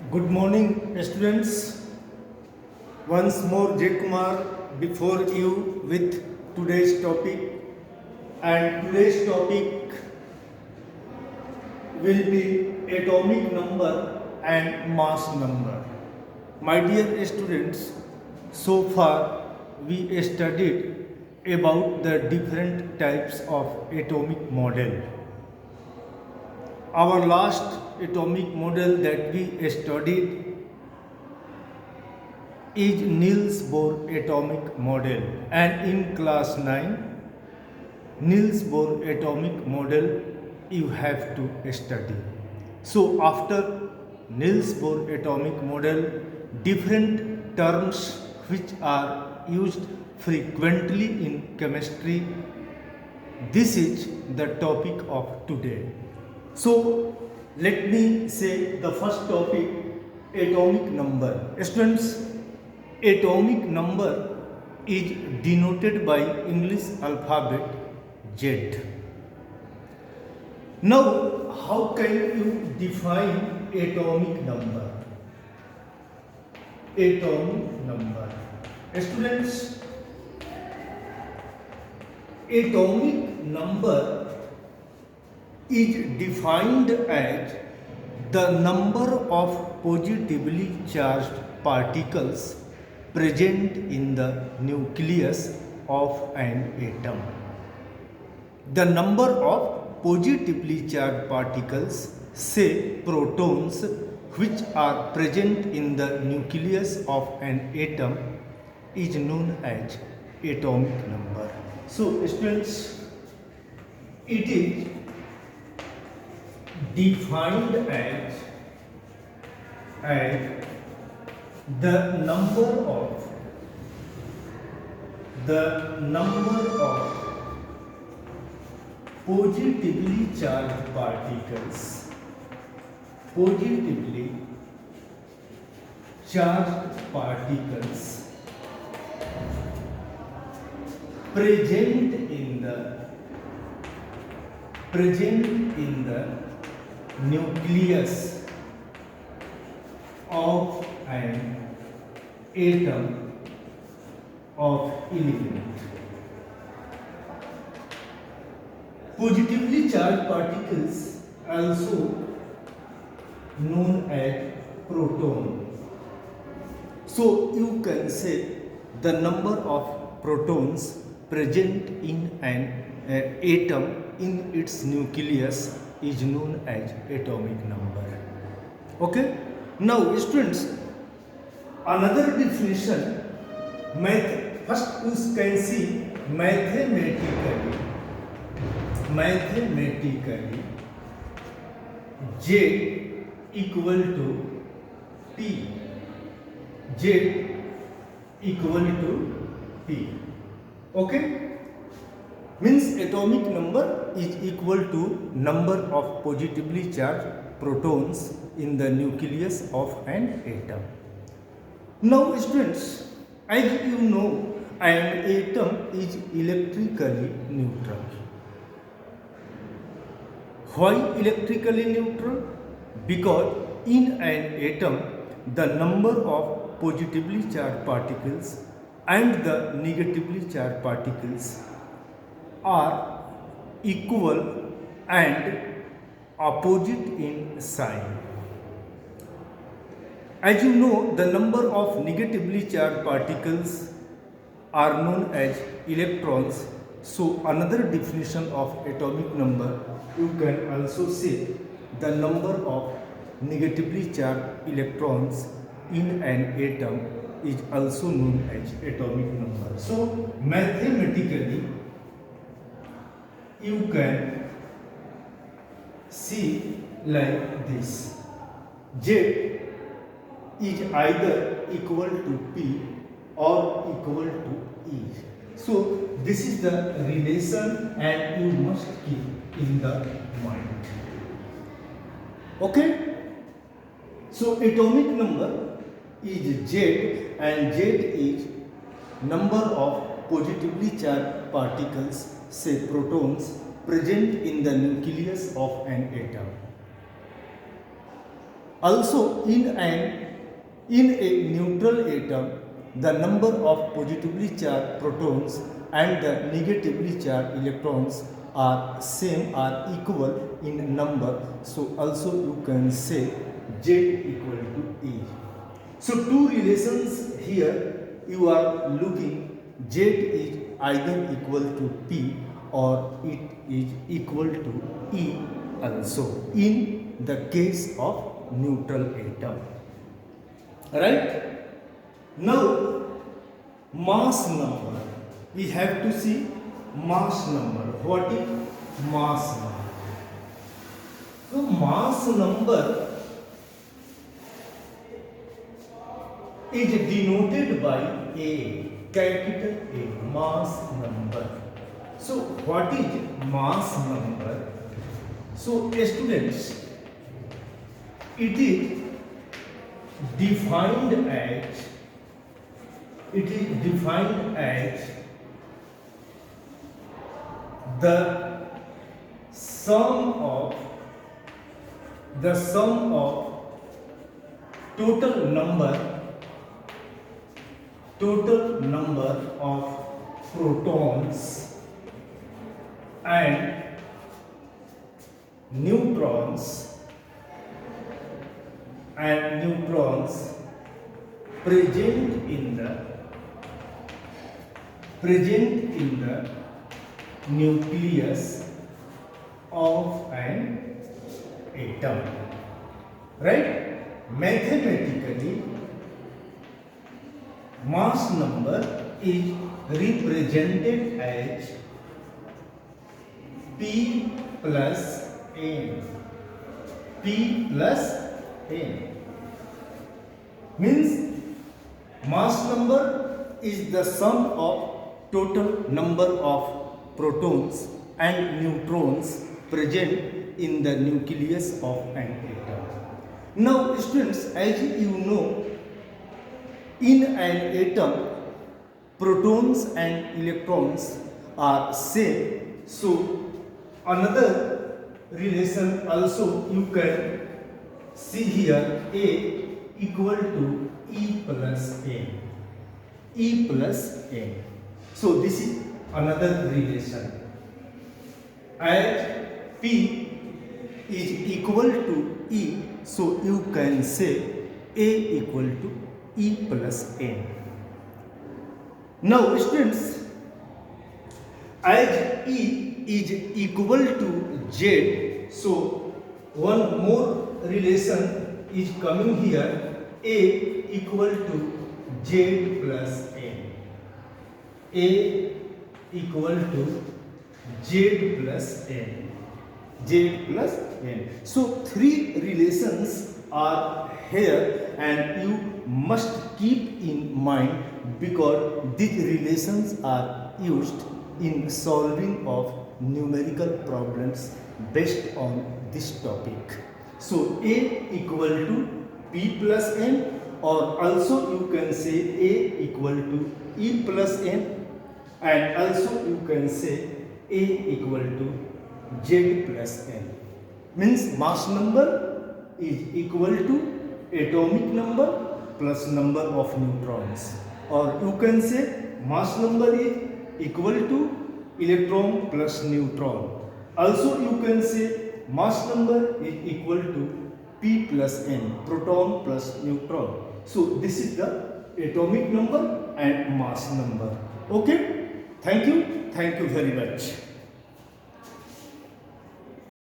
Good morning, students. Once more, J. Kumar before you with today's topic. And today's topic will be atomic number and mass number. My dear students, so far we studied about the different types of atomic model. Our last atomic model that we studied is Niels Bohr atomic model, and in class 9 Niels Bohr atomic model you have to study. So after Niels Bohr atomic model, different terms which are used frequently in chemistry, this is the topic of today. So let me say the first topic, atomic number. Students, atomic number is denoted by English alphabet Z. Now, how can you define atomic number? Atomic number. Students, atomic number is defined as the number of positively charged particles present in the nucleus of an atom. The number of positively charged particles, say protons, which are present in the nucleus of an atom is known as atomic number. So students, it is defined as the number of positively charged particles present in the nucleus of an atom of element. Positively charged particles also known as proton. So you can say the number of protons present in an atom in its nucleus is known as atomic number. Okay? Now students, another definition, first you can see mathematically Z equal to P. Z equal to P. Okay? Means atomic number is equal to number of positively charged protons in the nucleus of an atom. Now students, as you know, an atom is electrically neutral. Why electrically neutral? Because in an atom, the number of positively charged particles and the negatively charged particles are equal and opposite in sign. As you know, the number of negatively charged particles are known as electrons. So another definition of atomic number, you can also say the number of negatively charged electrons in an atom is also known as atomic number. So mathematically, you can see like this. Z is either equal to P or equal to E. So this is the relation and you must keep in the mind. Okay? So atomic number is Z, and Z is number of positively charged particles, say protons, present in the nucleus of an atom. Also, in a neutral atom, the number of positively charged protons and the negatively charged electrons are same or equal in number. So also you can say Z equal to E. So two relations here you are looking. Z is either equal to P or it is equal to E also in the case of neutral atom. Right? Now mass number. We have to see mass number. What is mass number? So mass number is denoted by A, capital A, mass number. So what is mass number? So students, it is defined as the sum of total number of protons and neutrons present in the nucleus of an atom. Right? Mathematically, mass number is represented as P plus N. P plus N means mass number is the sum of total number of protons and neutrons present in the nucleus of an atom. Now students, as you know, in an atom protons and electrons are same. So another relation also you can see here, A equal to E plus N. E plus N. So this is another relation. As P is equal to E, so you can say A equal to E plus N. Now students, as E is equal to Z, so one more relation is coming here, A equal to Z plus N. A equal to Z plus N. Z plus N. So three relations are here and you must keep in mind because these relations are used in solving of numerical problems based on this topic. So A equal to P plus N, or also you can say A equal to E plus N, and also you can say A equal to Z plus N. Means mass number is equal to atomic number plus number of neutrons, or you can say mass number is equal to electron plus neutron. Also you can say mass number is equal to P plus N, proton plus neutron. So this is the atomic number and mass number. Okay, thank you very much.